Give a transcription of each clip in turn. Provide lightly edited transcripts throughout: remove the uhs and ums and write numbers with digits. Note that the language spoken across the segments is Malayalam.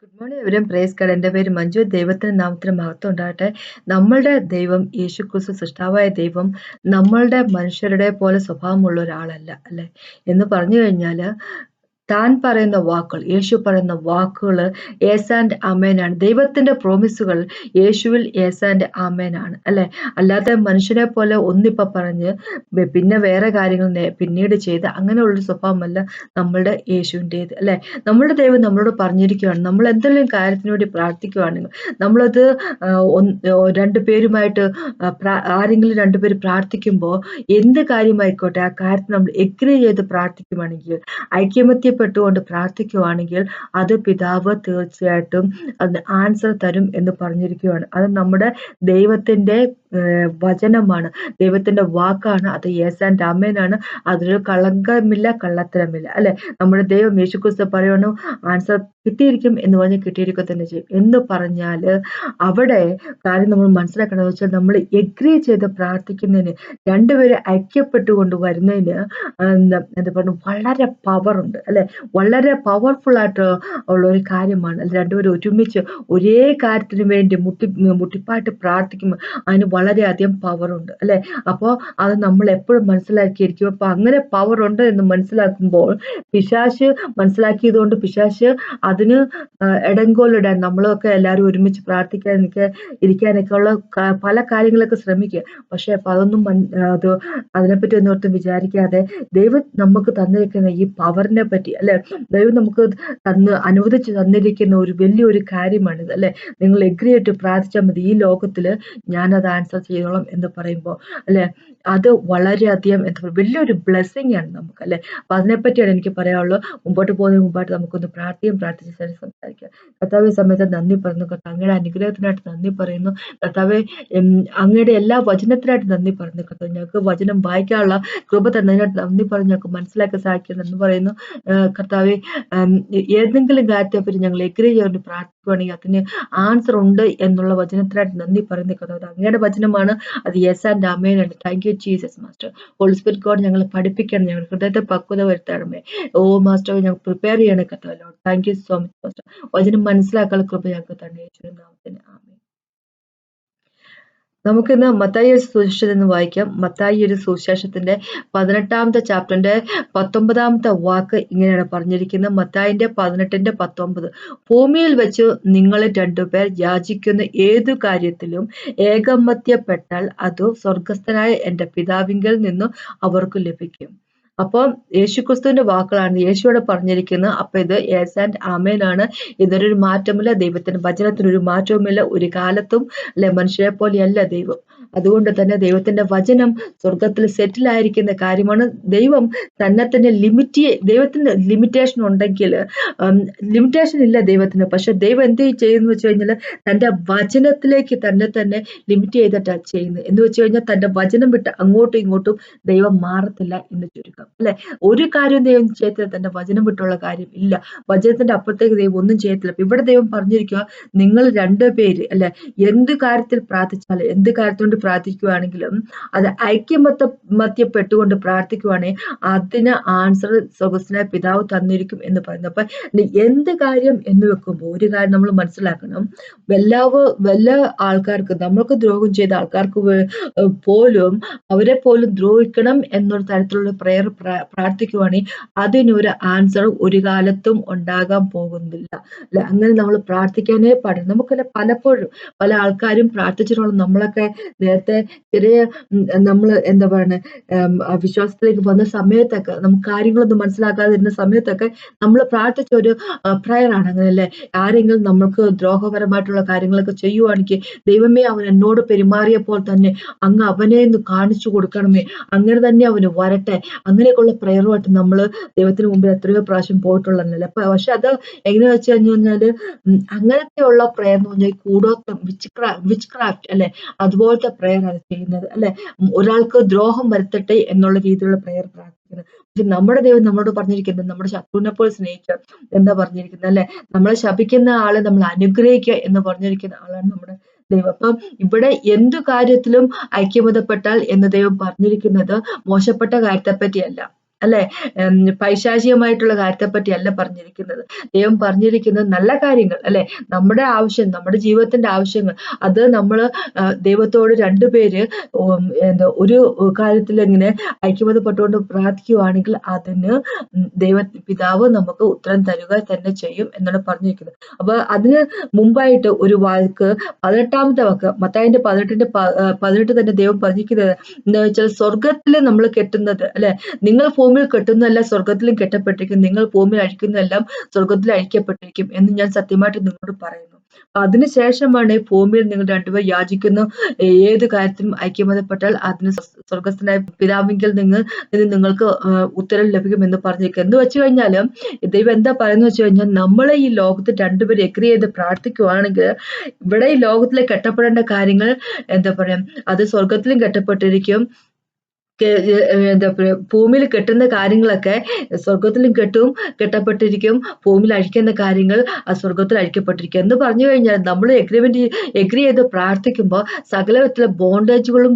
Good morning everyone praise God. എൻ്റെ പേര് മഞ്ജു. ദൈവത്തിന് നാമത്തിന് മഹത്വം ഉണ്ടാകട്ടെ. നമ്മളുടെ ദൈവം യേശുക്രിസ്തു സൃഷ്ടാവായ ദൈവം നമ്മളുടെ മനുഷ്യരുടെ പോലെ സ്വഭാവമുള്ള ഒരാളല്ല അല്ലെ എന്ന് പറഞ്ഞു കഴിഞ്ഞാൽ താൻ പറയുന്ന വാക്കുകൾ, യേശു പറയുന്ന വാക്കുകൾ യേസ് ആൻഡ് ആമേനാണ്. ദൈവത്തിന്റെ പ്രോമിസുകൾ യേശുവിൽ യേസ് ആൻഡ് ആമേനാണ് അല്ലെ. അല്ലാതെ മനുഷ്യരെ പോലെ ഒന്നിപ്പോ പറഞ്ഞ് പിന്നെ വേറെ കാര്യങ്ങൾ പിന്നീട് ചെയ്ത് അങ്ങനെയുള്ളൊരു സ്വഭാവമല്ല നമ്മളുടെ യേശുവിൻ്റെത് അല്ലെ. നമ്മുടെ ദൈവം നമ്മളോട് പറഞ്ഞിരിക്കുകയാണ്, നമ്മൾ എന്തെങ്കിലും കാര്യത്തിന് വേണ്ടി പ്രാർത്ഥിക്കുകയാണെങ്കിൽ നമ്മളത് രണ്ടുപേരുമായിട്ട് ആരെങ്കിലും രണ്ടുപേര് പ്രാർത്ഥിക്കുമ്പോൾ എന്ത് കാര്യമായിക്കോട്ടെ ആ കാര്യത്തിൽ നമ്മൾ എഗ്രി ചെയ്ത് പ്രാർത്ഥിക്കുവാണെങ്കിൽ, ഐക്യമത്യപ്പെട്ടുകൊണ്ട് പ്രാർത്ഥിക്കുവാണെങ്കിൽ അത് പിതാവ് തീർച്ചയായിട്ടും അതിന് ആൻസർ തരും എന്ന് പറഞ്ഞിരിക്കുകയാണ്. അത് നമ്മുടെ ദൈവത്തിന്റെ വചനമാണ്, ദൈവത്തിന്റെ വാക്കാണ്. അത് യെസ് ആൻഡ് ആമേനാണ്. അതിലൊരു കളങ്കമില്ല, കള്ളത്തരമില്ല അല്ലെ. നമ്മുടെ ദൈവം യേശുക്രിസ്തു പറയുന്നു, ആൻസർ കിട്ടിയിരിക്കും എന്ന് പറഞ്ഞ് കിട്ടിയിരിക്കുക തന്നെ ചെയ്യും എന്ന് പറഞ്ഞാല് അവിടെ കാര്യം നമ്മൾ മനസ്സിലാക്കണമെന്ന് വെച്ചാൽ നമ്മൾ എഗ്രി ചെയ്ത് പ്രാർത്ഥിക്കുന്നതിന്, രണ്ടുപേരെ ഐക്യപ്പെട്ടുകൊണ്ട് വരുന്നതിന് എന്താ പറഞ്ഞു വളരെ പവറുണ്ട് അല്ലെ. വളരെ പവർഫുൾ ആയിട്ട് ഉള്ള ഒരു കാര്യമാണ്. രണ്ടുപേരും ഒരുമിച്ച് ഒരേ കാര്യത്തിന് വേണ്ടി മുട്ടിപ്പായിട്ട് പ്രാർത്ഥിക്കുമ്പോൾ അതിന് വളരെയധികം പവറുണ്ട് അല്ലെ. അപ്പോൾ അത് നമ്മൾ എപ്പോഴും മനസ്സിലാക്കിയിരിക്കും. അപ്പൊ അങ്ങനെ പവർ ഉണ്ട് എന്ന് മനസ്സിലാക്കുമ്പോൾ പിശാച് മനസ്സിലാക്കിയതുകൊണ്ട് പിശാച് അതിന് ഇടങ്കോലിടാൻ നമ്മളൊക്കെ എല്ലാവരും ഒരുമിച്ച് പ്രാർത്ഥിക്കാനൊക്കെ ഇരിക്കാനൊക്കെ ഉള്ള പല കാര്യങ്ങളൊക്കെ ശ്രമിക്കുക. പക്ഷെ അപ്പൊ അതൊന്നും അതിനെപ്പറ്റി ഒന്നും വിചാരിക്കാതെ ദൈവം നമുക്ക് തന്നിരിക്കുന്ന ഈ പവറിനെ പറ്റി അല്ലെ, ദൈവം നമുക്ക് അനുവദിച്ച് തന്നിരിക്കുന്ന ഒരു വലിയൊരു കാര്യമാണിത് അല്ലെ. നിങ്ങൾ എഗ്രി ആയിട്ട് പ്രാർത്ഥിച്ചാൽ മതി, ഈ ലോകത്തില് ഞാനത് ആൻസർ ചെയ്തോളാം എന്ന് പറയുമ്പോൾ അല്ലെ, അത് വളരെയധികം എന്താ പറയുക വലിയൊരു ബ്ലെസ്സിങ് ആണ് നമുക്ക് അല്ലെ. അപ്പൊ അതിനെപ്പറ്റിയാണ് എനിക്ക് പറയാനുള്ളത്. മുമ്പോട്ട് പോകുന്നതിന് മുമ്പായിട്ട് നമുക്കൊന്ന് പ്രാർത്ഥിച്ച് സംസാരിക്കാം. കർത്താവ് ഈ സമയത്ത് നന്ദി പറയുന്നു. കർത്താവ് അങ്ങയുടെ അനുഗ്രഹത്തിനായിട്ട് നന്ദി പറയുന്നു. കർത്താവെ അങ്ങയുടെ എല്ലാ വചനത്തിനായിട്ട് നന്ദി പറയുന്നു. കർത്താവ് ഞങ്ങൾക്ക് വചനം വായിക്കാനുള്ള കൃപ തന്നതിനായിട്ട് നന്ദി പറഞ്ഞു, ഞങ്ങൾക്ക് മനസ്സിലാക്കാൻ സാധിക്കുന്നു എന്ന് പറയുന്നു. കർത്താവെ ഏതെങ്കിലും കാര്യത്തെപ്പറ്റി ഞങ്ങൾ എഗ്രി ചെയ്തുകൊണ്ട് പ്രാർത്ഥിക്കുകയാണെങ്കിൽ അതിന് ആൻസർ ഉണ്ട് എന്നുള്ള വചനത്തിനായിട്ട് നന്ദി പറയുന്നു. കർത്താവ് അങ്ങയുടെ വചനമാണ്, അത് യെസ് ആൻഡ് ആമേനാണ്. Thank you Jesus master. Holy spirit God ഞങ്ങൾ പഠിപ്പിക്കണം, ഞങ്ങൾ ഹൃദയത്തെ പക്വത വരുത്തണമേ. ഓ മാസ്റ്റർ ഞങ്ങൾ പ്രിപ്പയർ ചെയ്യണേ കർത്താവ്. Thank you so much master. വചനം മനസ്സിലാക്കാനുള്ള കൃപ ഞങ്ങൾക്ക് തന്നെ യേശുവിന്റെ നാമത്തിൽ ആമേൻ. നമുക്കിന്ന് മത്തായി സുവിശേഷം എന്ന് വായിക്കാം. മത്തായി ഒരു സുവിശേഷത്തിന്റെ 18ാമത്തെ ചാപ്റ്ററിന്റെ 19ാമത്തെ വാക്ക് ഇങ്ങനെയാണ് പറഞ്ഞിരിക്കുന്നത്. മത്തായിന്റെ 18:19. ഭൂമിയിൽ വെച്ച് നിങ്ങളിൽ രണ്ടുപേർ യാചിക്കുന്ന ഏതു കാര്യത്തിലും ഏകമത്യപ്പെട്ടാൽ അത് സ്വർഗസ്ഥനായ എന്റെ പിതാവിങ്കൽ നിന്നും അവർക്ക് ലഭിക്കും. അപ്പോൾ യേശുക്രിസ്തുവിന്റെ വാക്കുകളാണ് യേശുവോട് പറഞ്ഞിരിക്കുന്നത്. അപ്പൊ ഇത് യെസ് ആൻഡ് ആമേൻ ആണ്. ഇതിനൊരു മാറ്റമില്ല. ദൈവത്തിന്റെ വചനത്തിനൊരു മാറ്റവുമില്ല. ഒരു കാലത്തും അല്ലെ മനുഷ്യരെ പോലെയല്ല ദൈവം. അതുകൊണ്ട് തന്നെ ദൈവത്തിന്റെ വചനം സ്വർഗത്തിൽ സെറ്റിൽ ആയിരിക്കുന്ന കാര്യമാണ്. ദൈവം തന്നെ തന്നെ ദൈവത്തിന് ലിമിറ്റേഷൻ ഉണ്ടെങ്കിൽ ലിമിറ്റേഷൻ ഇല്ല ദൈവത്തിന്. പക്ഷെ ദൈവം എന്ത് ചെയ്യുന്നു വെച്ച് കഴിഞ്ഞാൽ തന്റെ വചനത്തിലേക്ക് തന്നെ ലിമിറ്റ് ചെയ്തിട്ടാണ് ചെയ്യുന്നത്. എന്ന് വെച്ച് കഴിഞ്ഞാൽ തന്റെ വചനം വിട്ട് അങ്ങോട്ടും ഇങ്ങോട്ടും ദൈവം മാറത്തില്ല എന്ന് ചുരുക്കം അല്ലെ. ഒരു കാര്യം ദൈവം ചെയ്യത്തില്ല, തന്റെ വചനം വിട്ടുള്ള കാര്യം ഇല്ല. വചനത്തിന്റെ അപ്പുറത്തേക്ക് ദൈവം ഒന്നും ചെയ്യത്തില്ല. ഇവിടെ ദൈവം പറഞ്ഞിരിക്കുക, നിങ്ങൾ രണ്ടുപേര് അല്ലെ എന്ത് കാര്യത്തിൽ പ്രാർത്ഥിച്ചാലും, എന്ത് കാര്യത്തോണ്ട് പ്രാർത്ഥിക്കുകയാണെങ്കിലും അത് ഐക്യമത്യപ്പെട്ടുകൊണ്ട് പ്രാർത്ഥിക്കുവാണെങ്കിൽ അതിന് ആൻസർ സ്വർഗ്ഗസ്ഥനായ പിതാവ് തന്നിരിക്കും എന്ന് പറയുന്നത്. അപ്പൊ എന്ത് കാര്യം എന്ന് വെക്കുമ്പോൾ ഒരു കാര്യം നമ്മൾ മനസ്സിലാക്കണം. വല്ല ആൾക്കാർക്ക്, നമ്മൾക്ക് ദ്രോഹം ചെയ്ത ആൾക്കാർക്ക് പോലും അവരെ പോലും ദ്രോഹിക്കണം എന്നൊരു തരത്തിലുള്ള പ്രയർ പ്രാർത്ഥിക്കുവാണെങ്കിൽ അതിനൊരു ആൻസർ ഒരു കാലത്തും ഉണ്ടാകാൻ പോകുന്നില്ല അല്ലെ. അങ്ങനെ നമ്മൾ പ്രാർത്ഥിക്കാനേ പാടില്ല. നമുക്കല്ല പലപ്പോഴും പല ആൾക്കാരും പ്രാർത്ഥിച്ചിട്ടുള്ള നമ്മളൊക്കെ നേരത്തെ ചെറിയ നമ്മൾ എന്താ പറയുന്നത് വിശ്വാസത്തിലേക്ക് വന്ന സമയത്തൊക്കെ നമുക്ക് കാര്യങ്ങളൊന്നും മനസ്സിലാക്കാതിരുന്ന സമയത്തൊക്കെ നമ്മൾ പ്രാർത്ഥിച്ച ഒരു പ്രയർ ആണ് അങ്ങനെയല്ലേ. ആരെങ്കിലും നമ്മൾക്ക് ദ്രോഹപരമായിട്ടുള്ള കാര്യങ്ങളൊക്കെ ചെയ്യുവാണെങ്കിൽ ദൈവമേ അവൻ എന്നോട് പെരുമാറിയപ്പോൾ തന്നെ അങ്ങ് അവനെ ഒന്ന് കാണിച്ചു കൊടുക്കണമേ, അങ്ങനെ തന്നെ അവന് വരട്ടെ, അങ്ങനെയൊക്കെയുള്ള പ്രയറുമായിട്ട് നമ്മൾ ദൈവത്തിന് മുമ്പിൽ എത്രയോ പ്രാവശ്യം പോയിട്ടുള്ളതല്ലേ. പക്ഷെ അത് എങ്ങനെയാ വെച്ച് കഴിഞ്ഞാല് അങ്ങനത്തെയുള്ള പ്രയർ എന്ന് പറഞ്ഞാൽ കൂടോത്രം, വിച്ച് ക്രാഫ്റ്റ് അല്ലെ, അതുപോലത്തെ പ്രയർ ആണ് ചെയ്യുന്നത് അല്ലെ. ഒരാൾക്ക് ദ്രോഹം വരുത്തട്ടെ എന്നുള്ള രീതിയിലുള്ള പ്രയർ പ്രാർത്ഥിക്കുന്നത്. പക്ഷെ നമ്മുടെ ദൈവം നമ്മളോട് പറഞ്ഞിരിക്കുന്നത് നമ്മുടെ ശത്രുവിനെ പോലെ സ്നേഹിക്കുക എന്താ പറഞ്ഞിരിക്കുന്നത് അല്ലെ. നമ്മളെ ശപിക്കുന്ന ആളെ നമ്മൾ അനുഗ്രഹിക്കുക എന്ന് പറഞ്ഞിരിക്കുന്ന ആളാണ് നമ്മുടെ ദൈവം. അപ്പം ഇവിടെ എന്തു കാര്യത്തിലും ഐക്യമതപ്പെട്ടാൽ എന്ന് ദൈവം പറഞ്ഞിരിക്കുന്നത് മോശപ്പെട്ട കാര്യത്തെ പറ്റിയല്ല. അല്ലെ? പൈശാചികമായിട്ടുള്ള കാര്യത്തെ പറ്റിയല്ല പറഞ്ഞിരിക്കുന്നത്. ദൈവം പറഞ്ഞിരിക്കുന്നത് നല്ല കാര്യങ്ങൾ അല്ലെ? നമ്മുടെ ആവശ്യം, നമ്മുടെ ജീവിതത്തിന്റെ ആവശ്യങ്ങൾ അത് നമ്മള് ദൈവത്തോട് രണ്ടുപേര് ഒരു കാര്യത്തിൽ ഇങ്ങനെ ഐക്യമത്യപ്പെട്ടുകൊണ്ട് പ്രാർത്ഥിക്കുകയാണെങ്കിൽ അതിന് ദൈവ പിതാവ് നമുക്ക് ഉത്തരം തരുക തന്നെ ചെയ്യും എന്നാണ് പറഞ്ഞിരിക്കുന്നത്. അപ്പൊ അതിന് മുമ്പായിട്ട് ഒരു വാക്ക് 18ാമത്തെ വാക്ക് മത്തായിന്റെ 18 തന്നെ ദൈവം പറഞ്ഞിരിക്കുന്നത് എന്താ വെച്ചാൽ സ്വർഗത്തില് നമ്മൾ കെട്ടുന്നത് അല്ലെ, നിങ്ങൾ ഭൂമിയിൽ കെട്ടുന്നതെല്ലാം സ്വർഗത്തിലും കെട്ടപ്പെട്ടിരിക്കും, നിങ്ങൾ ഭൂമിയിൽ അഴിക്കുന്നതെല്ലാം സ്വർഗത്തിൽ അഴിക്കപ്പെട്ടിരിക്കും എന്ന് ഞാൻ സത്യമായിട്ട് നിങ്ങളോട് പറയുന്നു. അതിനുശേഷമാണ് ഭൂമിയിൽ നിങ്ങൾ രണ്ടുപേർ യാചിക്കുന്ന ഏത് കാര്യത്തിലും ഐക്യമത്യപ്പെട്ടാൽ അതിന് സ്വർഗസ്ഥനായ പിതാവിങ്കിൽ നിങ്ങൾക്ക് ഉത്തരം ലഭിക്കും എന്ന് പറഞ്ഞേക്കുക. എന്ന് വെച്ച് കഴിഞ്ഞാല് ദൈവം എന്താ പറയുന്നത് വെച്ച് കഴിഞ്ഞാൽ നമ്മളെ ഈ ലോകത്ത് രണ്ടുപേരും എഗ്രി ചെയ്ത് പ്രാർത്ഥിക്കുവാണെങ്കിൽ ഇവിടെ ഈ ലോകത്തിലെ കെട്ടപ്പെടേണ്ട കാര്യങ്ങൾ എന്താ പറയാ അത് സ്വർഗത്തിലും കെട്ടപ്പെട്ടിരിക്കും. എന്താ പറയാ ഭൂമിയിൽ കെട്ടുന്ന കാര്യങ്ങളൊക്കെ സ്വർഗത്തിലും കെട്ടപ്പെട്ടിരിക്കും, ഭൂമിയിൽ അഴിക്കുന്ന കാര്യങ്ങൾ സ്വർഗത്തിൽ അഴിക്കപ്പെട്ടിരിക്കും എന്ന് പറഞ്ഞു കഴിഞ്ഞാൽ നമ്മൾ എഗ്രി ചെയ്ത് പ്രാർത്ഥിക്കുമ്പോൾ സകലവിധത്തിലെ ബോണ്ടേജുകളും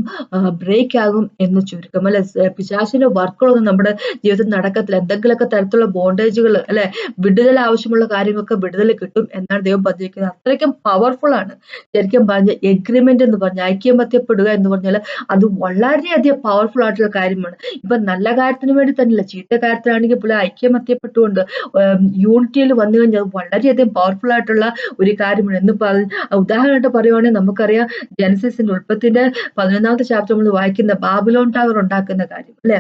ബ്രേക്ക് ആകും എന്ന് ചുരുക്കം അല്ലെ. പിശാചിന്റെ വർക്കുകളൊന്നും നമ്മുടെ ജീവിതത്തിൽ നടക്കത്തില്ല. എന്തെങ്കിലുമൊക്കെ തരത്തിലുള്ള ബോണ്ടേജുകൾ അല്ലെ, വിടുതൽ ആവശ്യമുള്ള കാര്യങ്ങളൊക്കെ വിടുതൽ കിട്ടും എന്നാണ് ദൈവം പറഞ്ഞിരിക്കുന്നത്. അത്രയ്ക്കും പവർഫുൾ ആണ് ശരിക്കും പറഞ്ഞ എഗ്രിമെന്റ് എന്ന് പറഞ്ഞാൽ, ഐക്യമത്യപ്പെടുക എന്ന് പറഞ്ഞാൽ അത് വളരെയധികം പവർഫുൾ ആയിട്ടുള്ള കാര്യമാണ്. ഇപ്പൊ നല്ല കാര്യത്തിന് വേണ്ടി തന്നെയല്ല, ചീത്ത കാര്യത്തിലാണെങ്കിൽ പോലും ഐക്യമത്യപ്പെട്ടുകൊണ്ട് യൂണിറ്റിയിൽ വന്നു കഴിഞ്ഞാൽ വളരെയധികം പവർഫുൾ ആയിട്ടുള്ള ഒരു കാര്യമാണ്. ഉദാഹരണമായിട്ട് പറയുവാണെങ്കിൽ നമുക്കറിയാം ജനസിസിന്റെ ഉൽപ്പത്തിന്റെ 11ാമത്തെ ചാപ്റ്റർ നമ്മൾ വായിക്കുന്ന ബാബിലോൺ ടവർ ഉണ്ടാക്കുന്ന കാര്യം അല്ലെ.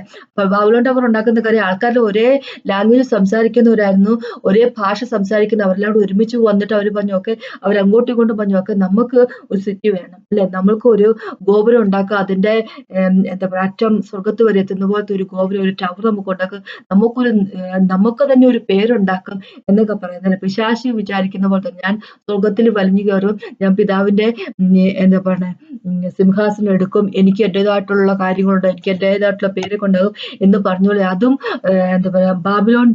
ബാബിലോൺ ടവർ ഉണ്ടാക്കുന്ന കാര്യം ആൾക്കാരുടെ ഒരേ ലാംഗ്വേജ് സംസാരിക്കുന്നവരായിരുന്നു, ഒരേ ഭാഷ സംസാരിക്കുന്നവരെല്ലാം ഒരുമിച്ച് വന്നിട്ട് അവർ പറഞ്ഞു ഓക്കെ, അവരങ്ങോട്ടും ഇങ്ങോട്ടും പറഞ്ഞു ഓക്കെ നമുക്ക് ഒരു സിറ്റി വേണം അല്ലെ, നമ്മൾക്ക് ഒരു ഗോപുരം ഉണ്ടാക്കുക, അതിന്റെ എന്താ പറയുക അറ്റം സ്വർഗത്ത് വരെ എത്തുന്ന പോലത്തെ ഒരു ഗോപുരം, ഒരു ടവർ നമുക്ക് ഉണ്ടാക്കും, നമുക്ക് തന്നെ ഒരു പേരുണ്ടാക്കും എന്നൊക്കെ പറയുന്നത്. പിശാചി വിചാരിക്കുന്ന പോലെ തന്നെ ഞാൻ സ്വർഗത്തിൽ വലിഞ്ഞു കയറും, ഞാൻ പിതാവിന്റെ എന്താ പറയുക സിംഹാസനം എടുക്കും, എനിക്ക് എന്റേതായിട്ടുള്ള കാര്യങ്ങളുണ്ട്, എനിക്ക് എന്റേതായിട്ടുള്ള പേര് കൊണ്ടാകും എന്ന് പറഞ്ഞോളെ. അതും എന്താ പറയാ ബാബിലോൺ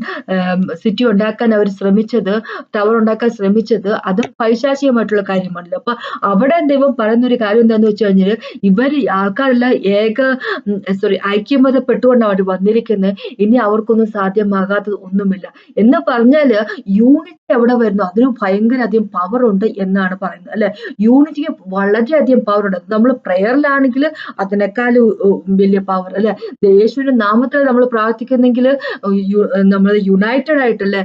സിറ്റി ഉണ്ടാക്കാൻ അവർ ശ്രമിച്ചത്, ടവർ ഉണ്ടാക്കാൻ ശ്രമിച്ചത് അതും പൈശാചികമായിട്ടുള്ള കാര്യമാണല്ലോ. അപ്പൊ അവിടെ ദൈവം പറയുന്ന ഒരു കാര്യം എന്താന്ന് വെച്ച് കഴിഞ്ഞാൽ ഇവർ ആൾക്കാരെല്ലാം ഐക്യമതപ്പെട്ടുകൊണ്ടാണ് അവർ വന്നിരിക്കുന്നത്, ഇനി അവർക്കൊന്നും സാധ്യമാകാത്തത് ഒന്നുമില്ല എന്ന് പറഞ്ഞാല് യൂണിറ്റി എവിടെ വരുന്നു അതിന് ഭയങ്കര അധികം പവർ ഉണ്ട് എന്നാണ് പറയുന്നത് അല്ലെ. യൂണിറ്റിക്ക് വളരെയധികം പവർ ഉണ്ട്. നമ്മൾ പ്രയറിലാണെങ്കിൽ അതിനേക്കാൾ വലിയ പവർ അല്ലെ. യേശുവിന്റെ നാമത്തിൽ നമ്മൾ പ്രാർത്ഥിക്കുന്നെങ്കിൽ നമ്മൾ യുണൈറ്റഡ് ആയിട്ടല്ലേ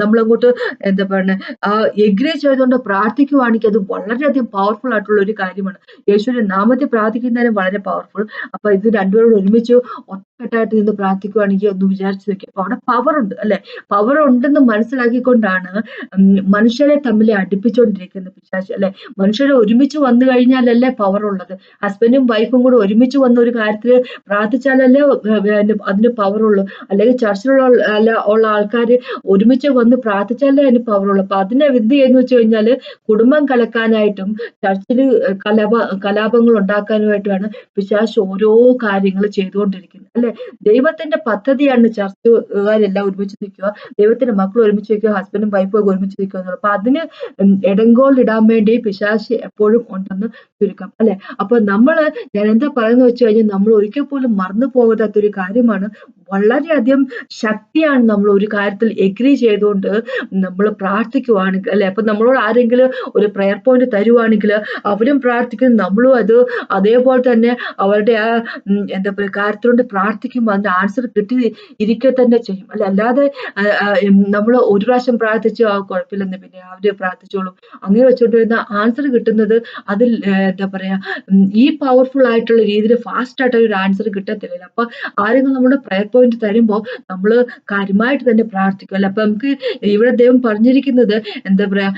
നമ്മളങ്ങോട്ട് എന്താ പറയുക എഗ്രി ചെയ്തുകൊണ്ട് പ്രാർത്ഥിക്കുവാണെങ്കിൽ അത് വളരെയധികം പവർഫുൾ ആയിട്ടുള്ള ഒരു കാര്യമാണ്. യേശുവിന്റെ നാമത്തിൽ പ്രാർത്ഥിക്കുന്നതിന് വളരെ പവർഫുൾ. അപ്പൊ ഇത് രണ്ടുപേരും ഒരുമിച്ച് ഒറ്റക്കെട്ടായിട്ട് നിന്ന് പ്രാർത്ഥിക്കുവാണെങ്കിൽ ഒന്ന് വിചാരിച്ചു നോക്കി. അപ്പൊ അവിടെ പവർ ഉണ്ട് അല്ലെ. പവർ ഉണ്ടെന്ന് മനസ്സിലാക്കിക്കൊണ്ടാണ് മനുഷ്യരെ തമ്മിൽ അടുപ്പിച്ചുകൊണ്ടിരിക്കുന്ന പിശാച് അല്ലെ. മനുഷ്യരെ ഒരുമിച്ച് വന്നു കഴിഞ്ഞാലല്ലേ പവർ ഉള്ളത്. ഹസ്ബൻഡും വൈഫും കൂടെ ഒരുമിച്ച് വന്ന ഒരു കാര്യത്തിൽ പ്രാർത്ഥിച്ചാലല്ലേ അതിന് പവർ ഉള്ളൂ. അല്ലെങ്കിൽ ചർച്ചിലുള്ള ആൾക്കാര് ഒരുമിച്ച് വന്ന് പ്രാർത്ഥിച്ചാലേ അതിന് പവർ ഉള്ളൂ. അപ്പൊ അതിനെ എന്ത് ചെയ്യുന്നു വെച്ച് കഴിഞ്ഞാല് കുടുംബം കലക്കാനായിട്ടും ചർച്ചില് കലാപങ്ങൾ ഉണ്ടാക്കാനുമായിട്ടുമാണ് പിശാച് ഓരോ കാര്യങ്ങൾ ചെയ്തുകൊണ്ടിരിക്കുന്നത് അല്ലെ. ദൈവത്തിന്റെ പദ്ധതിയാണ് ചർച്ചുകാരെല്ലാം ഒരുമിച്ച് നിൽക്കുക, ദൈവത്തിന്റെ മക്കൾ ഒരുമിച്ച് നിൽക്കുക, ഹസ്ബൻഡും വൈഫും ഒക്കെ ഒരുമിച്ച് നിൽക്കുക എന്നുള്ളത്. അപ്പൊ അതിന് ഇടങ്കോൽ ഇടാൻ വേണ്ടി പിശാച് എപ്പോഴും ഉണ്ടെന്ന് ചുരുക്കം അല്ലെ. അപ്പൊ ഞാൻ എന്താ പറയുന്നത് വെച്ച് കഴിഞ്ഞാൽ നമ്മൾ ഒരിക്കൽ പോലും മറന്നു പോകാത്തൊരു കാര്യമാണ്, വളരെയധികം ശക്തിയാണ് നമ്മൾ ഒരു കാര്യത്തിൽ എഗ്രി ചെയ്തുകൊണ്ട് നമ്മൾ പ്രാർത്ഥിക്കുവാണെങ്കിൽ അല്ലെ. അപ്പൊ നമ്മളോട് ആരെങ്കിലും ഒരു പ്രയർ പോയിന്റ് തരുവാണെങ്കിൽ അവരും പ്രാർത്ഥിക്കും, നമ്മളും അതേപോലെ തന്നെ അവരുടെ ആ എന്താ പറയുക കാര്യത്തിലോട്ട് പ്രാർത്ഥിക്കുമ്പോൾ അതിന്റെ ആൻസർ കിട്ടി ഇരിക്കുക തന്നെ ചെയ്യും അല്ലെ. അല്ലാതെ നമ്മൾ ഒരു പ്രാവശ്യം പ്രാർത്ഥിച്ചു കുഴപ്പമില്ലെന്ന് പിന്നെ അവര് പ്രാർത്ഥിച്ചോളും അങ്ങനെ വെച്ചുകൊണ്ടിരുന്ന ആൻസർ കിട്ടുന്നത് അതിൽ എന്താ പറയാ ഈ പവർഫുൾ ആയിട്ടുള്ള രീതിയിൽ ഫാസ്റ്റ് ആയിട്ട് ഒരു ആൻസർ കിട്ടത്തില്ല. അപ്പൊ ആരെങ്കിലും നമ്മുടെ പ്രയർ പോയിന്റ് തരുമ്പോൾ നമ്മൾ കാര്യമായിട്ട് തന്നെ പ്രാർത്ഥിക്കും അല്ലെ. അപ്പൊ നമുക്ക് ഇവിടെ ദൈവം പറഞ്ഞിരിക്കുന്നത് എന്താ പറയാ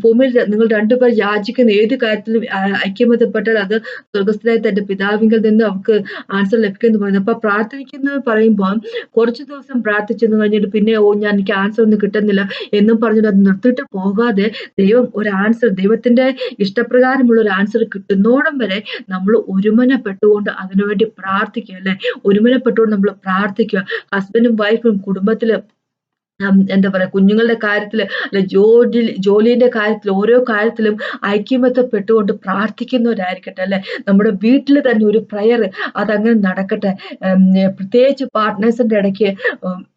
ഭൂമിയിൽ നിങ്ങൾ രണ്ടുപേർ യാചിക്കുന്ന ഏത് കാര്യത്തിലും ഐക്യമത്യപ്പെട്ടാൽ അത് സ്വർഗസ്ഥനായ തന്റെ പിതാവിങ്കിൽ നിന്ന് അവർക്ക് ആൻസർ ലഭിക്കുമെന്ന് പറയുന്നത്. അപ്പൊ പ്രാർത്ഥിക്കുന്നത് പറയുമ്പോൾ കുറച്ച് ദിവസം പ്രാർത്ഥിച്ചെന്ന് കഴിഞ്ഞിട്ട് പിന്നെ എനിക്ക് ആൻസർ ഒന്നും കിട്ടുന്നില്ല എന്നും പറഞ്ഞിട്ട് അത് നിർത്തിയിട്ട് പോകാതെ ദൈവം ഒരു ആൻസർ, ദൈവത്തിന്റെ ഇഷ്ടപ്രകാരമുള്ള ഒരു ആൻസർ കിട്ടുന്നോടം വരെ നമ്മൾ ഒരുമനപ്പെട്ടുകൊണ്ട് അതിനുവേണ്ടി പ്രാർത്ഥിക്കുക അല്ലെ. ഒരുമനപ്പെട്ടുകൊണ്ട് നമ്മൾ പ്രാർത്ഥിക്കുക. ഹസ്ബൻഡും വൈഫും കുടുംബത്തില് എന്താ പറയാ കുഞ്ഞുങ്ങളുടെ കാര്യത്തില് അല്ലെ ജോലിന്റെ കാര്യത്തില് ഓരോ കാര്യത്തിലും ഐക്യമത്യപ്പെട്ടുകൊണ്ട് പ്രാർത്ഥിക്കുന്നവരായിരിക്കട്ടെ അല്ലെ. നമ്മുടെ വീട്ടിൽ തന്നെ ഒരു പ്രയർ അതങ്ങനെ നടക്കട്ടെ. പ്രത്യേകിച്ച് പാർട്ട്നേഴ്സിന്റെ ഇടയ്ക്ക്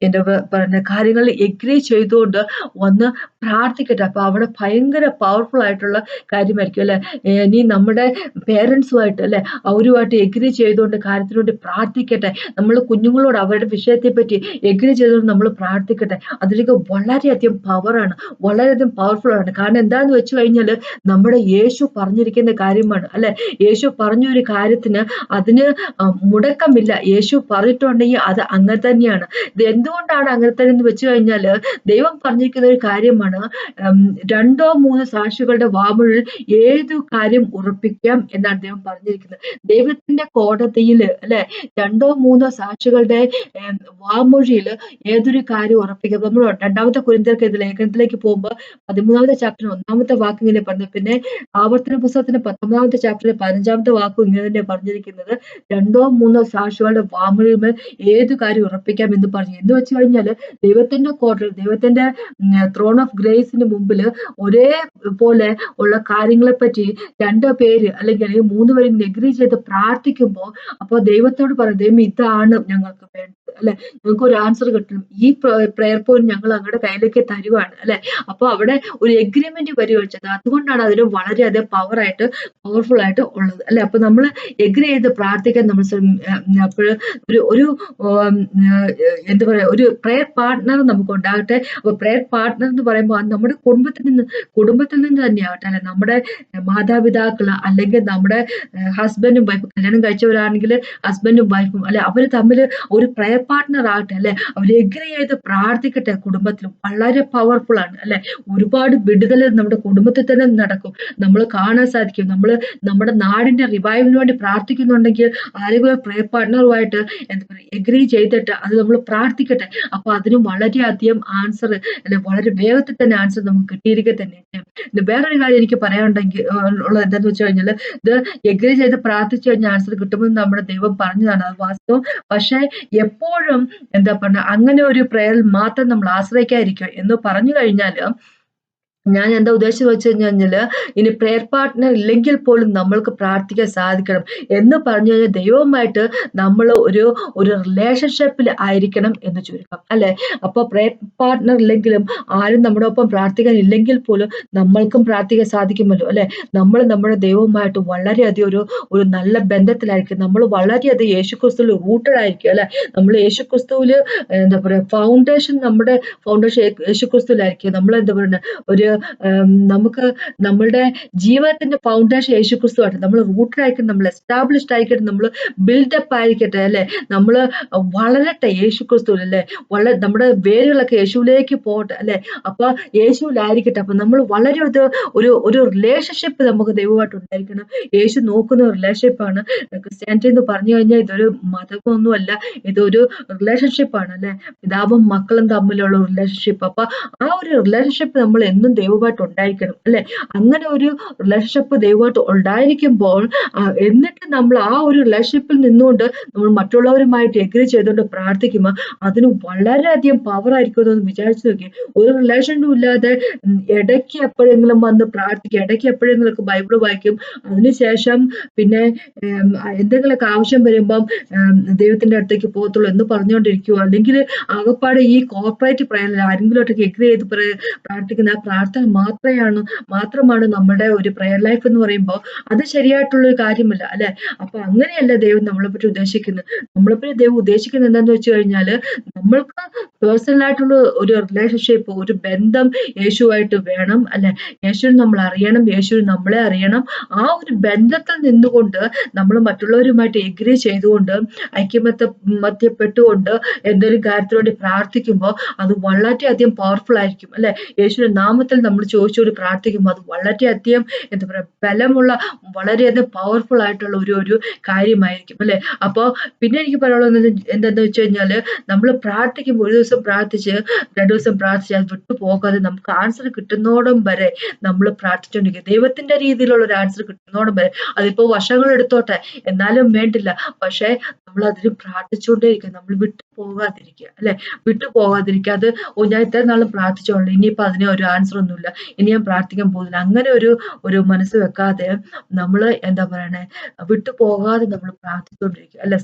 എന്താ പറയുന്ന കാര്യങ്ങളിൽ എഗ്രി ചെയ്തുകൊണ്ട് ഒന്ന് പ്രാർത്ഥിക്കട്ടെ. അപ്പൊ അവിടെ ഭയങ്കര പവർഫുൾ ആയിട്ടുള്ള കാര്യമായിരിക്കും അല്ലെ. ഇനി നമ്മുടെ പേരൻസുമായിട്ട് അല്ലെ അവരുമായിട്ട് എഗ്രി ചെയ്തുകൊണ്ട് കാര്യത്തിന് വേണ്ടി പ്രാർത്ഥിക്കട്ടെ. നമ്മൾ കുഞ്ഞുങ്ങളോട് അവരുടെ വിഷയത്തെ പറ്റി എഗ്രി ചെയ്തുകൊണ്ട് നമ്മൾ പ്രാർത്ഥിക്കട്ടെ. അതിലേക്ക് വളരെയധികം പവറാണ്, വളരെയധികം പവർഫുൾ ആണ്. കാരണം എന്താന്ന് വെച്ച് കഴിഞ്ഞാല് നമ്മുടെ യേശു പറഞ്ഞിരിക്കുന്ന കാര്യമാണ് അല്ലെ. യേശു പറഞ്ഞ ഒരു കാര്യത്തിന് അതിന് മുടക്കമില്ല. യേശു പറഞ്ഞിട്ടുണ്ടെങ്കിൽ അത് അങ്ങനെ തന്നെയാണ്. ഇത് എന്തുകൊണ്ടാണ് അങ്ങനെ തന്നെ എന്ന് വെച്ച് കഴിഞ്ഞാല് ദൈവം പറഞ്ഞിരിക്കുന്ന ഒരു കാര്യമാണ്. രണ്ടോ മൂന്നോ സാക്ഷികളുടെ വാമൊഴിയിൽ ഏതു കാര്യം ഉറപ്പിക്കാം എന്നാണ് ദൈവം പറഞ്ഞിരിക്കുന്നത്. ദൈവത്തിന്റെ കോടതിയില് അല്ലെ രണ്ടോ മൂന്നോ സാക്ഷികളുടെ വാമൊഴിയിൽ ഏതൊരു കാര്യം ഉറപ്പിക്കാം. നമ്മൾ രണ്ടാമത്തെ കൊരിന്ത്യർക്കെതിരെ ലേഖനത്തിലേക്ക് പോകുമ്പോൾ 13ാമത്തെ ചാപ്റ്ററിൽ 1ാമത്തെ വാക്ക് ഇങ്ങനെ പറഞ്ഞു. പിന്നെ ആവർത്തന പുസ്തകത്തിന്റെ 19ാമത്തെ ചാപ്റ്ററിൽ 15ാമത്തെ വാക്കും ഇങ്ങനെ തന്നെ പറഞ്ഞിരിക്കുന്നത്. രണ്ടോ മൂന്നോ സാക്ഷികളുടെ വാമൊഴിമേൽ ഏതു കാര്യം ഉറപ്പിക്കാം എന്ന് പറഞ്ഞു. എന്ന് വെച്ച് കഴിഞ്ഞാല് ദൈവത്തിന്റെ കോടതി, ദൈവത്തിന്റെ ത്രോൺ ഓഫ് ഗ്രേസിന് മുമ്പിൽ ഒരേ പോലെ ഉള്ള കാര്യങ്ങളെ പറ്റി 2 പേര് അല്ലെങ്കിൽ 3 പേര് എഗ്രി ചെയ്ത് പ്രാർത്ഥിക്കുമ്പോൾ അപ്പൊ ദൈവത്തോട് പറയും, ദൈവം ഇതാണ് ഞങ്ങൾക്ക് വേണ്ടത് അല്ലെ. ഞങ്ങൾക്ക് ഒരു ആൻസർ കിട്ടണം. ഈ പ്രയർ പോയിന്റ് ഞങ്ങൾ അങ്ങയുടെ കയ്യിലേക്ക് തരുവാണ് അല്ലെ. അപ്പൊ അവിടെ ഒരു എഗ്രിമെന്റ് വരികയാണ്. അതുകൊണ്ടാണ് അതിന് വളരെയധികം പവർഫുൾ ആയിട്ട് ഉള്ളത് അല്ലെ. അപ്പൊ നമ്മൾ എഗ്രി ചെയ്ത് പ്രാർത്ഥിക്കാൻ നമ്മൾ അപ്പോഴ് ഒരു എന്താ പറയാ ഒരു പ്രയർ പാർട്ട്ണർ നമുക്ക് ഉണ്ടാകട്ടെ. അപ്പൊ പ്രയർ പാർട്ട്ണർ എന്ന് പറയുമ്പോൾ നമ്മുടെ കുടുംബത്തിൽ നിന്ന് തന്നെയാവട്ടെ അല്ലെ. നമ്മുടെ മാതാപിതാക്കള് അല്ലെങ്കിൽ നമ്മുടെ ഹസ്ബൻഡും വൈഫും കല്യാണം കഴിച്ചവരാണെങ്കിൽ ഹസ്ബൻഡും വൈഫും അല്ലെ അവര് തമ്മിൽ ഒരു പ്രയർ പാർട്ട്ണർ ആകട്ടെ അല്ലെ. അവർ എഗ്രി ചെയ്ത് പ്രാർത്ഥിക്കട്ടെ. കുടുംബത്തിലും വളരെ പവർഫുൾ ആണ് അല്ലെ. ഒരുപാട് വിടുതൽ നമ്മുടെ കുടുംബത്തിൽ തന്നെ നടക്കും. നമ്മൾ കാണാൻ സാധിക്കും. നമ്മൾ നമ്മുടെ നാടിന്റെ റിവൈവലിന് വേണ്ടി പ്രാർത്ഥിക്കുന്നുണ്ടെങ്കിൽ ആരെങ്കിലും പ്രയർ പാർട്ട്ണറുമായിട്ട് എന്താ പറയുക എഗ്രി ചെയ്തിട്ട് അത് നമ്മൾ പ്രാർത്ഥിക്കട്ടെ. അപ്പൊ അതിന് വളരെയധികം ആൻസർ അല്ലെ വളരെ വേഗത്തിൽ തന്നെ ആൻസർ നമുക്ക് കിട്ടിയിരിക്കെ തന്നെ. വേറൊരു കാര്യം എനിക്ക് പറയാനുണ്ടെങ്കിൽ ഉള്ളത് എന്താന്ന് വെച്ച് കഴിഞ്ഞാൽ ഇത് എഗ്രി ചെയ്ത് പ്രാർത്ഥിച്ചു കഴിഞ്ഞാൽ ആൻസർ കിട്ടുമെന്ന് നമ്മുടെ ദൈവം പറഞ്ഞതാണ്. അത് വാസ്തവം. പക്ഷെ എപ്പോഴും എന്താ പറഞ്ഞ അങ്ങനെ ഒരു പ്രയറിൽ മാത്രം നമ്മൾ ആശ്രയിക്കാതിരിക്കുക എന്ന് പറഞ്ഞു കഴിഞ്ഞാല് ഞാൻ എന്താ ഉദ്ദേശിച്ചത് വെച്ച് കഴിഞ്ഞാല് ഇനി പ്രയർ പാർട്ട്ണർ ഇല്ലെങ്കിൽ പോലും നമ്മൾക്ക് പ്രാർത്ഥിക്കാൻ സാധിക്കണം എന്ന് പറഞ്ഞു കഴിഞ്ഞാൽ ദൈവവുമായിട്ട് നമ്മൾ ഒരു റിലേഷൻഷിപ്പിൽ ആയിരിക്കണം എന്ന് ചുരുക്കം അല്ലെ. അപ്പൊ പ്രയർ പാർട്ട്ണർ ഇല്ലെങ്കിലും ആരും നമ്മുടെ ഒപ്പം പ്രാർത്ഥിക്കാൻ ഇല്ലെങ്കിൽ പോലും നമ്മൾക്കും പ്രാർത്ഥിക്കാൻ സാധിക്കുമല്ലോ അല്ലെ. നമ്മൾ നമ്മുടെ ദൈവവുമായിട്ട് വളരെയധികം ഒരു നല്ല ബന്ധത്തിലായിരിക്കും. നമ്മൾ വളരെയധികം യേശുക്രിസ്തുവിൽ റൂട്ടഡ് ആയിരിക്കും അല്ലെ. നമ്മൾ യേശുക്രിസ്തുവില് എന്താ പറയാ നമ്മുടെ ഫൗണ്ടേഷൻ യേശുക്രിസ്തുവിലായിരിക്കും. നമ്മൾ എന്താ പറയുക ഒരു നമുക്ക് നമ്മളുടെ ജീവിതത്തിന്റെ ഫൗണ്ടേഷൻ യേശുക്രിസ്തുവായിട്ട് നമ്മൾ റൂട്ടഡ് ആയിക്കട്ടെ, നമ്മൾ എസ്റ്റാബ്ലിഷ്ഡ് ആയിക്കട്ടെ, നമ്മൾ ബിൽഡപ്പ് ആയിരിക്കട്ടെ അല്ലെ. നമ്മൾ വളരട്ടെ യേശുക്രിസ്തുവിൽ അല്ലെ. നമ്മുടെ വേരുകളൊക്കെ യേശുവിലേക്ക് പോകട്ടെ അല്ലെ. അപ്പൊ യേശുവിലായിരിക്കട്ടെ. അപ്പൊ നമ്മൾ വളരെ ഒരു റിലേഷൻഷിപ്പ് നമുക്ക് ദൈവമായിട്ട് ഉണ്ടായിരിക്കണം. യേശു നോക്കുന്ന റിലേഷൻഷിപ്പാണ് ക്രിസ്ത്യാനിറ്റി എന്ന് പറഞ്ഞു കഴിഞ്ഞാൽ. ഇതൊരു മതമൊന്നുമല്ല, ഇതൊരു റിലേഷൻഷിപ്പാണ് അല്ലെ. പിതാവും മക്കളും തമ്മിലുള്ള റിലേഷൻഷിപ്പ്. അപ്പൊ ആ ഒരു റിലേഷൻഷിപ്പ് നമ്മൾ എന്നും ദൈവമായിട്ട് ഉണ്ടായിരിക്കണം അല്ലെ. അങ്ങനെ ഒരു റിലേഷൻഷിപ്പ് ദൈവമായിട്ട് ഉണ്ടായിരിക്കുമ്പോൾ എന്നിട്ട് നമ്മൾ ആ ഒരു റിലേഷൻഷിപ്പിൽ നിന്നുകൊണ്ട് നമ്മൾ മറ്റുള്ളവരുമായിട്ട് എഗ്രി ചെയ്തുകൊണ്ട് പ്രാർത്ഥിക്കുമ്പോൾ അതിന് വളരെയധികം പവർ ആയിരിക്കും എന്ന് വിചാരിച്ചു നോക്കി. ഒരു റിലേഷനും ഇല്ലാതെ ഇടയ്ക്ക് എപ്പോഴെങ്കിലും വന്ന് പ്രാർത്ഥിക്കും, ഇടയ്ക്ക് എപ്പോഴെങ്കിലും ബൈബിൾ വായിക്കും, അതിനുശേഷം പിന്നെ എന്തെങ്കിലുമൊക്കെ ആവശ്യം വരുമ്പം ദൈവത്തിന്റെ അടുത്തേക്ക് പോകത്തുള്ളൂ എന്ന് പറഞ്ഞുകൊണ്ടിരിക്കുവോ, അല്ലെങ്കിൽ ആകപ്പാടെ ഈ കോർപ്പറേറ്റ് പ്രയറിൽ ആരെങ്കിലുമായിട്ടൊക്കെ എഗ്രി ചെയ്ത് പ്രാർത്ഥിക്കുന്ന ആ പ്രാർത്ഥന മാത്രമാണ് നമ്മുടെ ഒരു പ്രയർ ലൈഫ് എന്ന് പറയുമ്പോൾ അത് ശരിയായിട്ടുള്ള ഒരു കാര്യമല്ല അല്ലെ. അപ്പൊ അങ്ങനെയല്ല ദൈവം നമ്മളെ പറ്റി ഉദ്ദേശിക്കുന്നത്. നമ്മളെ പറ്റി ദൈവം ഉദ്ദേശിക്കുന്നത് എന്താന്ന് വെച്ച് കഴിഞ്ഞാല് നമ്മൾക്ക് പേഴ്സണൽ ആയിട്ടുള്ള ഒരു റിലേഷൻഷിപ്പ്, ഒരു ബന്ധം യേശുവായിട്ട് വേണം അല്ലെ. യേശുവിനെ നമ്മൾ അറിയണം, യേശു നമ്മളെ അറിയണം. ആ ഒരു ബന്ധത്തിൽ നിന്നുകൊണ്ട് നമ്മൾ മറ്റുള്ളവരുമായിട്ട് എഗ്രി ചെയ്തുകൊണ്ട് ഐക്യമത്യപ്പെട്ടുകൊണ്ട് എന്തെങ്കിലും കാര്യത്തിന് വേണ്ടി പ്രാർത്ഥിക്കുമ്പോൾ അത് വളരെയധികം പവർഫുൾ ആയിരിക്കും അല്ലെ. യേശുവിന്റെ നാമത്തിൽ നമ്മൾ ചോദിച്ചുകൊണ്ട് പ്രാർത്ഥിക്കുമ്പോൾ അത് വളരെയധികം എന്താ പറയാ ബലമുള്ള വളരെയധികം പവർഫുൾ ആയിട്ടുള്ള ഒരു കാര്യമായിരിക്കും അല്ലെ. അപ്പൊ പിന്നെ എനിക്ക് പറയാനുള്ളത് എന്താന്ന് വെച്ച് കഴിഞ്ഞാല് നമ്മൾ പ്രാർത്ഥിക്കുമ്പോൾ ഒരു ദിവസം പ്രാർത്ഥിച്ച് 2 ദിവസം പ്രാർത്ഥിച്ച് അത് വിട്ടു പോകാതെ നമുക്ക് ആൻസർ കിട്ടുന്നോടം വരെ നമ്മൾ പ്രാർത്ഥിച്ചുകൊണ്ടിരിക്കുക. ദൈവത്തിന്റെ രീതിയിലുള്ള ഒരു ആൻസർ കിട്ടുന്നോടം വരെ അതിപ്പോ വർഷങ്ങൾ എടുത്തോട്ടെ എന്നാലും വേണ്ടില്ല. പക്ഷെ നമ്മൾ അതിന് പ്രാർത്ഥിച്ചുകൊണ്ടേയിരിക്കും. നമ്മൾ വിട്ടു പോകാതിരിക്കുക, അല്ലെ? വിട്ടു പോകാതിരിക്കുക. അത് ഞാൻ ഇത്ര നാളും പ്രാർത്ഥിച്ചോളൂ, ഇനിയിപ്പോ അതിന് ഒരു ആൻസർ ഒന്നുമില്ല, ഇനി ഞാൻ പ്രാർത്ഥിക്കാൻ പോകുന്നില്ല, അങ്ങനെ ഒരു മനസ്സ് വെക്കാതെ നമ്മള് എന്താ പറയണേ, വിട്ടു പോകാതെ നമ്മൾ പ്രാർത്ഥിച്ചുകൊണ്ടിരിക്കുക, അല്ലെ?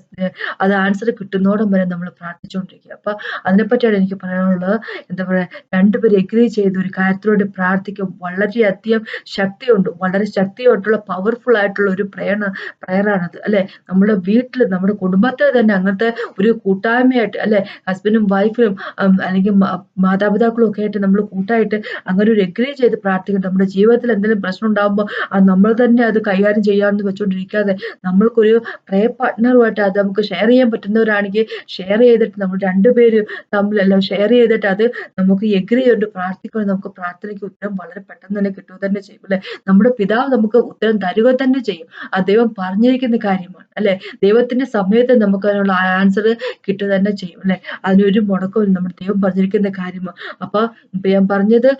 അത് ആൻസർ കിട്ടുന്നോടം വരെ നമ്മൾ പ്രാർത്ഥിച്ചുകൊണ്ടിരിക്കുക. അപ്പൊ അതിനെപ്പറ്റിയാണ് എനിക്ക് പറയാനുള്ളത്. എന്താ പറയാ, രണ്ടുപേരും എഗ്രി ചെയ്ത് ഒരു കാര്യത്തിലൂടെ പ്രാർത്ഥിക്കും, വളരെയധികം ശക്തിയുണ്ട്, വളരെ ശക്തിയായിട്ടുള്ള പവർഫുൾ ആയിട്ടുള്ള ഒരു പ്രയറാണത്, അല്ലെ? നമ്മുടെ വീട്ടിൽ, നമ്മുടെ കുടുംബത്തിൽ തന്നെ അങ്ങനത്തെ ഒരു കൂട്ടായ്മയായിട്ട്, അല്ലെ? ഹസ്ബൻഡും വൈഫും അല്ലെങ്കിൽ മാതാപിതാക്കളും ഒക്കെ ആയിട്ട് നമ്മൾ കൂട്ടായിട്ട് അങ്ങനെ ഒരു എഗ്രി ചെയ്ത് പ്രാർത്ഥിക്കണം. നമ്മുടെ ജീവിതത്തിൽ എന്തെങ്കിലും പ്രശ്നം ഉണ്ടാകുമ്പോൾ അത് നമ്മൾ തന്നെ അത് കൈകാര്യം ചെയ്യാമെന്ന് വെച്ചുകൊണ്ടിരിക്കാതെ നമ്മൾക്കൊരു പ്രയർ പാർട്ട്ണറുമായിട്ട് അത് നമുക്ക് ഷെയർ ചെയ്യാൻ പറ്റുന്നവരാണെങ്കിൽ ഷെയർ ചെയ്തിട്ട് നമ്മൾ രണ്ടുപേരും തമ്മിലെല്ലാം ഷെയർ ചെയ്തിട്ട് അത് നമുക്ക് എഗ്രി ചെയ്തുകൊണ്ട് പ്രാർത്ഥിക്കുമ്പോൾ നമുക്ക് പ്രാർത്ഥനയ്ക്ക് ഉത്തരം വളരെ പെട്ടെന്ന് തന്നെ കിട്ടുക തന്നെ ചെയ്യും, അല്ലെ? നമ്മുടെ പിതാവ് നമുക്ക് ഉത്തരം തരുക തന്നെ ചെയ്യും. ആ ദൈവം പറഞ്ഞിരിക്കുന്ന കാര്യമാണ്, അല്ലെ? ദൈവത്തിന്റെ സമയത്ത് നമുക്ക് അതിനുള്ള ആൻസർ കിട്ടുക തന്നെ ചെയ്യും, അല്ലെ? അതിനൊരു മുടക്കവും നമ്മുടെ ദൈവം പറഞ്ഞിരിക്കുന്ന കാര്യമാണ്. അപ്പൊ ഞാൻ പറഞ്ഞത്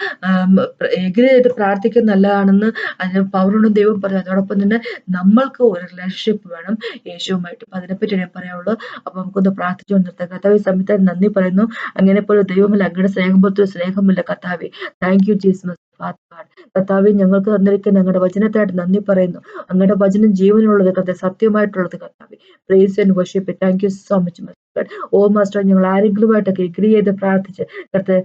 എഗ്രി ചെയ്ത് പ്രാർത്ഥിക്കുന്നത് നല്ലതാണെന്ന്, അതിന് പവറുള്ള ദൈവം പറഞ്ഞു. അതോടൊപ്പം തന്നെ നമ്മൾക്ക് ഒരു റിലേഷൻഷിപ്പ് വേണം യേശുവുമായിട്ട്. അപ്പൊ അതിനെപ്പറ്റി ഞാൻ പറയാനുള്ളത്. അപ്പൊ നമുക്കൊന്ന് പ്രാർത്ഥിച്ചു നിർത്താം. കർത്താവേ, സമയത്ത് നന്ദി പറയുന്നു. അങ്ങനെ പോലെ ദൈവമില്ല, അങ്ങയുടെ സ്നേഹം പോലത്തെ സ്നേഹമില്ല കർത്താവേ. Thank you Jesus. കർത്താവെ, ഞങ്ങൾക്ക് തന്നിരിക്കുന്ന ഞങ്ങളുടെ വചനത്തായിട്ട് നന്ദി പറയുന്നു. അങ്ങയുടെ വചനം ജീവനുള്ളത് കർത്താവേ, സത്യമായിട്ടുള്ളത് കർത്താവേ. Praise and worship. Thank you so much master. Oh master, ഞങ്ങൾ ആരെങ്കിലുമായിട്ടൊക്കെ എഗ്രി ചെയ്ത് പ്രാർത്ഥിച്ച് കർത്താവേ,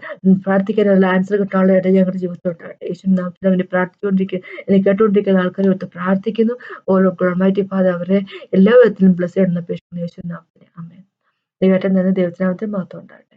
പ്രാർത്ഥിക്കാനുള്ള ആൻസർ കിട്ടാനുള്ള ഇട ഞങ്ങളുടെ ജീവിതത്തിൽ ഉണ്ടാകട്ടെ. യേശുവിൻ നാമത്തിൽ അങ്ങനെ പ്രാർത്ഥിച്ചുകൊണ്ടിരിക്കുക, എന്നെ കേട്ടുകൊണ്ടിരിക്കുന്ന ആൾക്കാരെ ഒത്ത് പ്രാർത്ഥിക്കുന്നു. ഓരോ മൈറ്റി ഫാദർ അവരെ എല്ലാ വിധത്തിലും ബ്ലസ് ചെയ്യണമെന്ന് അപേക്ഷിക്കുന്നു യേശുവിൻ നാമത്തിൽ. ആമേൻ. ദൈവത്തെ തന്നെ ദൈവത്തിനാമത്തിൽ മാത്രം ഉണ്ടാകട്ടെ.